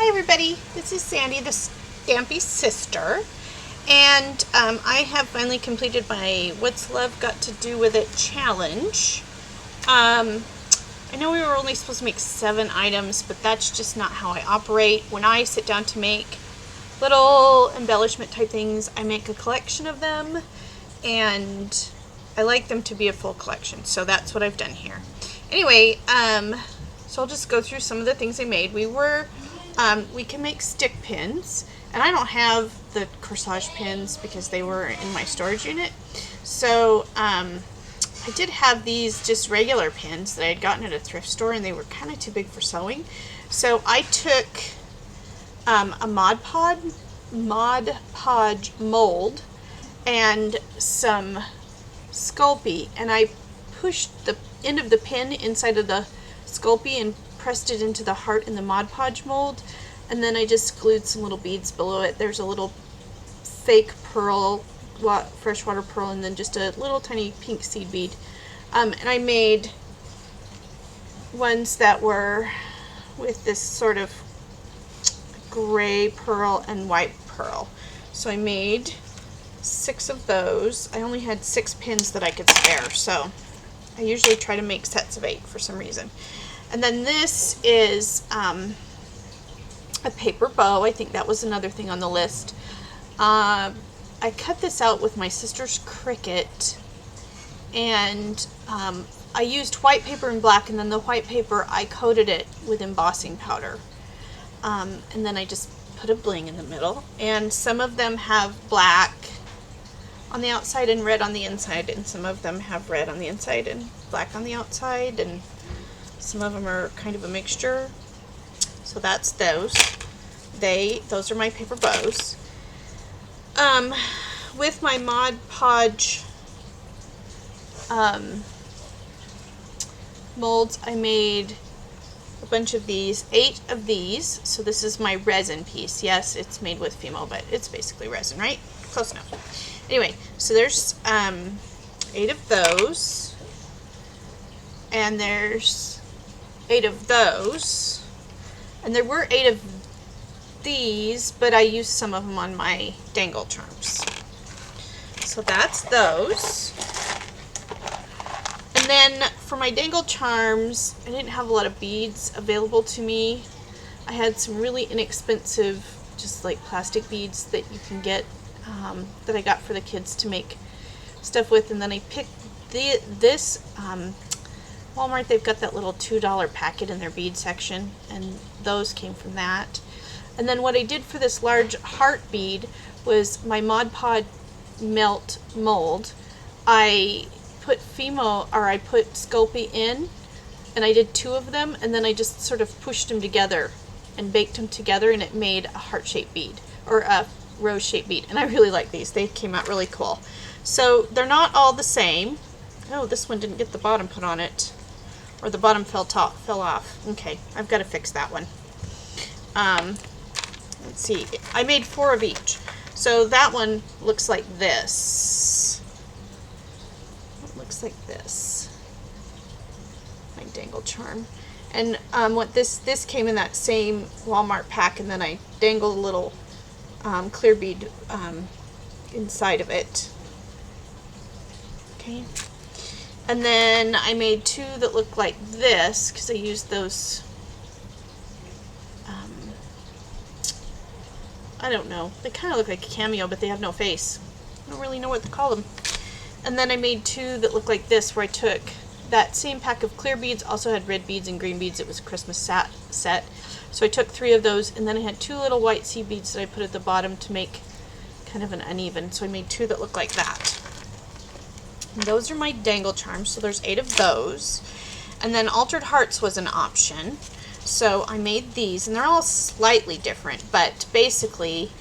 Hi everybody, this is Sandy, the Stampy sister, and I have finally completed my What's Love Got to Do With It challenge. I know we were only supposed to make 7 items, but that's just not how I operate. When I sit down to make little embellishment type things, I make a collection of them, and I like them to be a full collection, so that's what I've done here. Anyway, so I'll just go through some of the things I made. We can make stick pins, and I don't have the corsage pins because they were in my storage unit. So I did have these just regular pins that I had gotten at a thrift store, and they were kind of too big for sewing. So I took a Mod Podge mold and some Sculpey, and I pushed the end of the pin inside of the Sculpey and pressed it into the heart in the Mod Podge mold, and then I just glued some little beads below it. There's a little fake pearl, freshwater pearl, and then just a little tiny pink seed bead. And I made ones that were with this sort of gray pearl and white pearl. So I made 6 of those. I only had 6 pins that I could spare, so I usually try to make sets of 8 for some reason. And then this is a paper bow. I think that was another thing on the list. I cut this out with my sister's Cricut, and I used white paper and black, and then the white paper I coated it with embossing powder. And then I just put a bling in the middle, and some of them have black on the outside and red on the inside, and some of them have red on the inside and black on the outside, and some of them are kind of a mixture. So that's those. Those are my paper bows. With my Mod Podge molds, I made a bunch of these, 8 of these. So this is my resin piece. Yes, it's made with Fimo, but it's basically resin, right? Close enough. Anyway, so there's 8 of those, and there's 8 of those, and there were 8 of these, but I used some of them on my dangle charms. So that's those. And then for my dangle charms, I didn't have a lot of beads available to me. I had some really inexpensive, just like plastic beads that you can get, that I got for the kids to make stuff with, and then I picked this Walmart. They've got that little $2 packet in their bead section, and those came from that. And then what I did for this large heart bead was my Mod Podge melt mold. I put Sculpey in, and I did 2 of them, and then I just sort of pushed them together and baked them together, and it made a heart-shaped bead, or a rose-shaped bead. And I really like these. They came out really cool. So they're not all the same. Oh, this one didn't get the bottom put on it, or the bottom fell off. Okay, I've got to fix that one. Let's see. I made 4 of each. So that one looks like this. It looks like this. My dangle charm. And what this came in that same Walmart pack, and then I dangled a little clear bead inside of it. Okay. And then I made 2 that look like this, because I used those, I don't know, they kind of look like a cameo, but they have no face. I don't really know what to call them. And then I made 2 that look like this, where I took that same pack of clear beads, also had red beads and green beads. It was a Christmas set. So I took 3 of those, and then I had 2 little white seed beads that I put at the bottom to make kind of an uneven. So I made 2 that look like that. And those are my dangle charms, so there's 8 of those. And then altered hearts was an option. So I made these, and they're all slightly different, but basically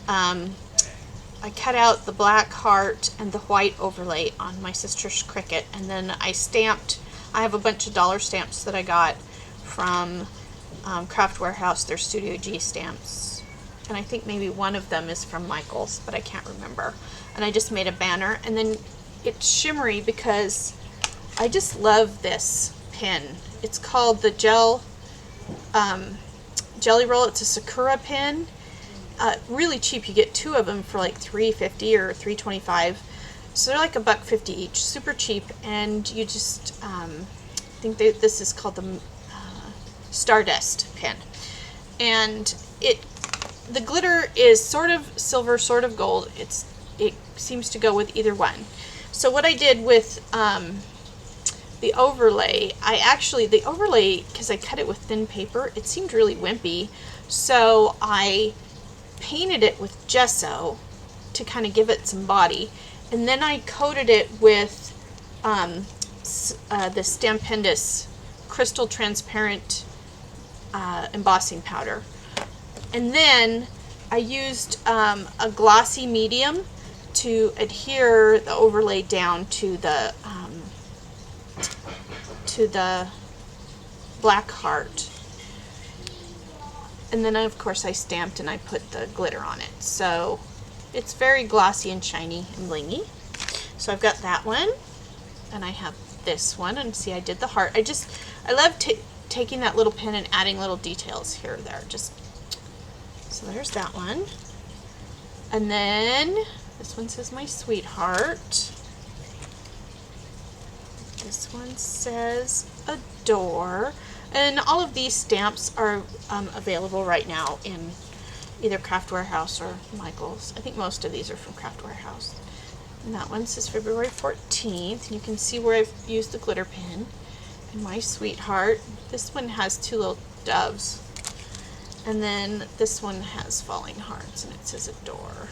I cut out the black heart and the white overlay on my sister's Cricut, and then I have a bunch of dollar stamps that I got from Craft Warehouse, their Studio G stamps, and I think maybe one of them is from Michael's, but I can't remember. And I just made a banner, and then it's shimmery because I just love this pin. It's called the gel jelly roll. It's a Sakura pen. Really cheap. You get 2 of them for like $3.50 or $3.25. So they're like $1.50 each. Super cheap. And you just, I think this is called the Stardust pen. And the glitter is sort of silver, sort of gold. It seems to go with either one. So what I did with the overlay, the overlay, because I cut it with thin paper, it seemed really wimpy. So I painted it with gesso to kind of give it some body. And then I coated it with the Stampendous crystal transparent embossing powder. And then I used a glossy medium to adhere the overlay down to the black heart. And then of course I stamped and I put the glitter on it. So it's very glossy and shiny and blingy. So I've got that one, and I have this one, and see I did the heart. I love taking that little pen and adding little details here or there. So there's that one. And then this one says My Sweetheart. This one says Adore. And all of these stamps are available right now in either Craft Warehouse or Michael's. I think most of these are from Craft Warehouse. And that one says February 14th. And you can see where I've used the glitter pen. And My Sweetheart. This one has 2 little doves. And then this one has falling hearts, and it says Adore.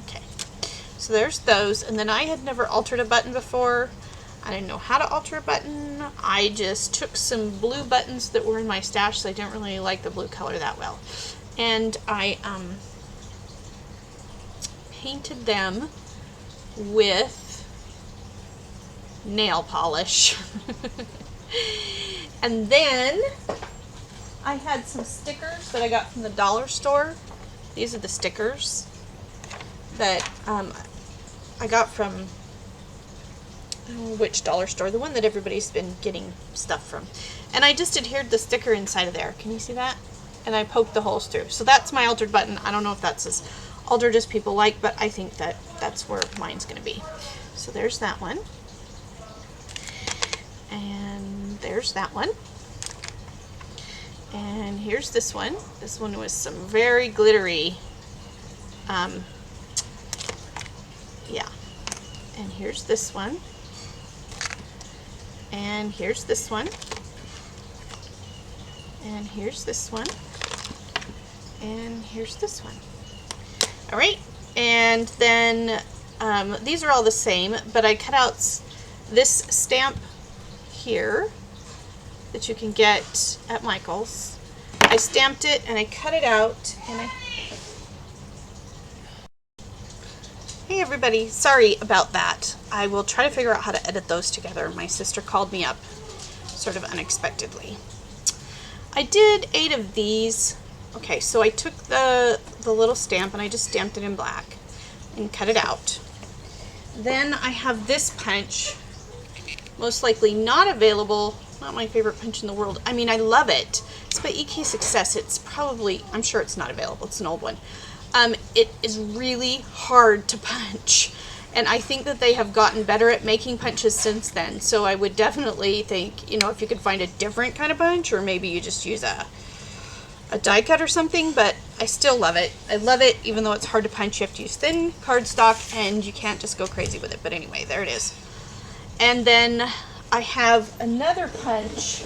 Okay, so there's those. And then I had never altered a button before. I didn't know how to alter a button. I just took some blue buttons that were in my stash, so I didn't really like the blue color that well. And I painted them with nail polish. And then I had some stickers that I got from the dollar store. These are the stickers that I got from, I don't know which dollar store, the one that everybody's been getting stuff from. And I just adhered the sticker inside of there. Can you see that? And I poked the holes through. So that's my altered button. I don't know if that's as altered as people like, but I think that that's where mine's going to be. So there's that one. And there's that one. And here's this one. This one was some very glittery, yeah. And here's this one. And here's this one. And here's this one. And here's this one. All right. And then these are all the same, but I cut out this stamp here that you can get at Michael's. I stamped it and I cut it out, and Hey everybody, sorry about that. I will try to figure out how to edit those together. My sister called me up sort of unexpectedly. I did 8 of these. Okay, so I took the little stamp and I just stamped it in black and cut it out. Then I have this punch, most likely not available. Not my favorite punch in the world. I mean, I love it. It's by EK Success. It's probably, I'm sure it's not available. It's an old one. It is really hard to punch, and I think that they have gotten better at making punches since then. So I would definitely think, you know, if you could find a different kind of punch, or maybe you just use a die cut or something, but I still love it. I love it, even though it's hard to punch. You have to use thin cardstock, and you can't just go crazy with it. But anyway, there it is. And then I have another punch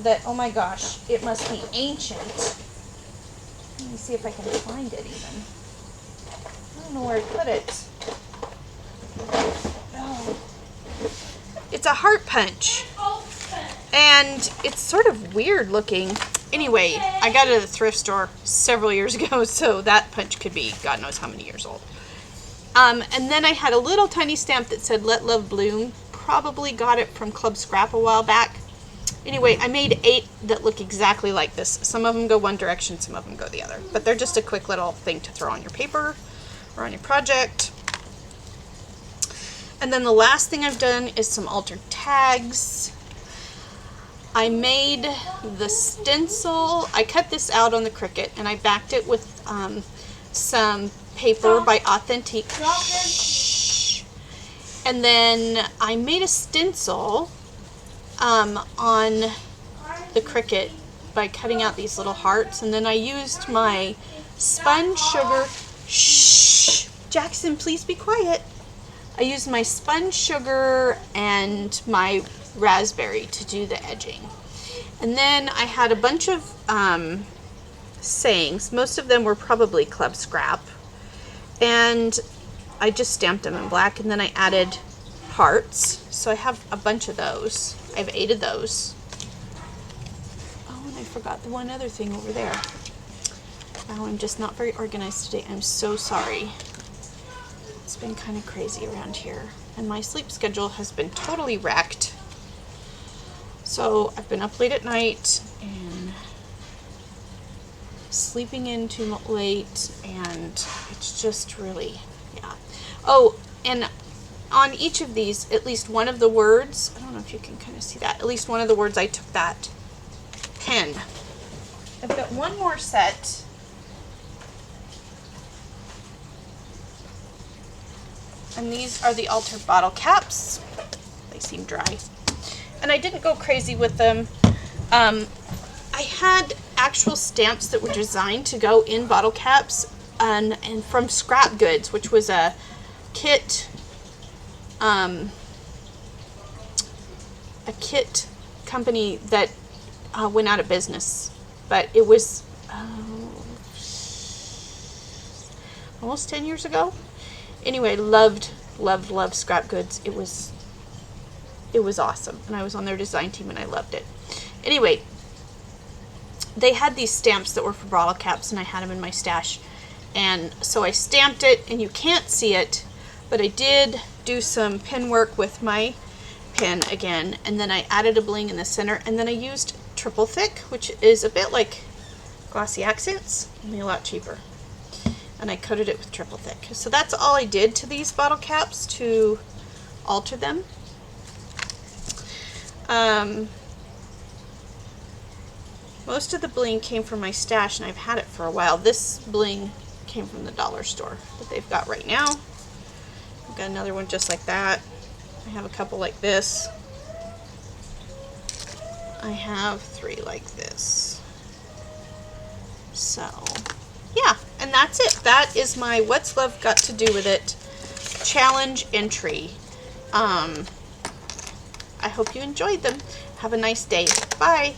that, oh my gosh, it must be ancient. Let me see if I can find it even. I don't know where I put it. Oh. It's a heart punch. And it's sort of weird looking. Anyway, I got it at a thrift store several years ago, so that punch could be God knows how many years old. And then I had a little tiny stamp that said Let Love Bloom. Probably got it from Club Scrap a while back. Anyway, I made 8 that look exactly like this. Some of them go one direction, some of them go the other. But they're just a quick little thing to throw on your paper or on your project. And then the last thing I've done is some altered tags. I made the stencil. I cut this out on the Cricut and I backed it with some paper by Authentique. And then I made a stencil on the Cricut by cutting out these little hearts, and then I used my spun sugar. Shh, Jackson, please be quiet. I used my spun sugar and my raspberry to do the edging. And then I had a bunch of sayings. Most of them were probably club scrap. And I just stamped them in black, and then I added hearts. So I have a bunch of those. I have 8 of those. Oh, and I forgot the one other thing over there. Now I'm just not very organized today. I'm so sorry. It's been kind of crazy around here. And my sleep schedule has been totally wrecked. So I've been up late at night and sleeping in too late, and it's just really, yeah. Oh, and on each of these, at least one of the words, I don't know if you can kind of see that, at least one of the words I took that pen. I've got one more set. And these are the altered bottle caps. They seem dry. And I didn't go crazy with them. I had actual stamps that were designed to go in bottle caps, and from Scrap Goods, which was a kit company that went out of business. But it was almost 10 years ago. Anyway, loved Scrap Goods. It was awesome, and I was on their design team and I loved it. Anyway, they had these stamps that were for bottle caps, and I had them in my stash, and so I stamped it, and you can't see it, but I did do some pen work with my pen again, and then I added a bling in the center, and then I used triple thick, which is a bit like Glossy Accents, only a lot cheaper. And I coated it with triple thick. So that's all I did to these bottle caps to alter them. Most of the bling came from my stash, and I've had it for a while. This bling came from the dollar store that they've got right now. I've got another one just like that. I have a couple like this. I have 3 like this. So, yeah, and that's it. That is my What's Love Got to Do With It challenge entry. I hope you enjoyed them. Have a nice day. Bye.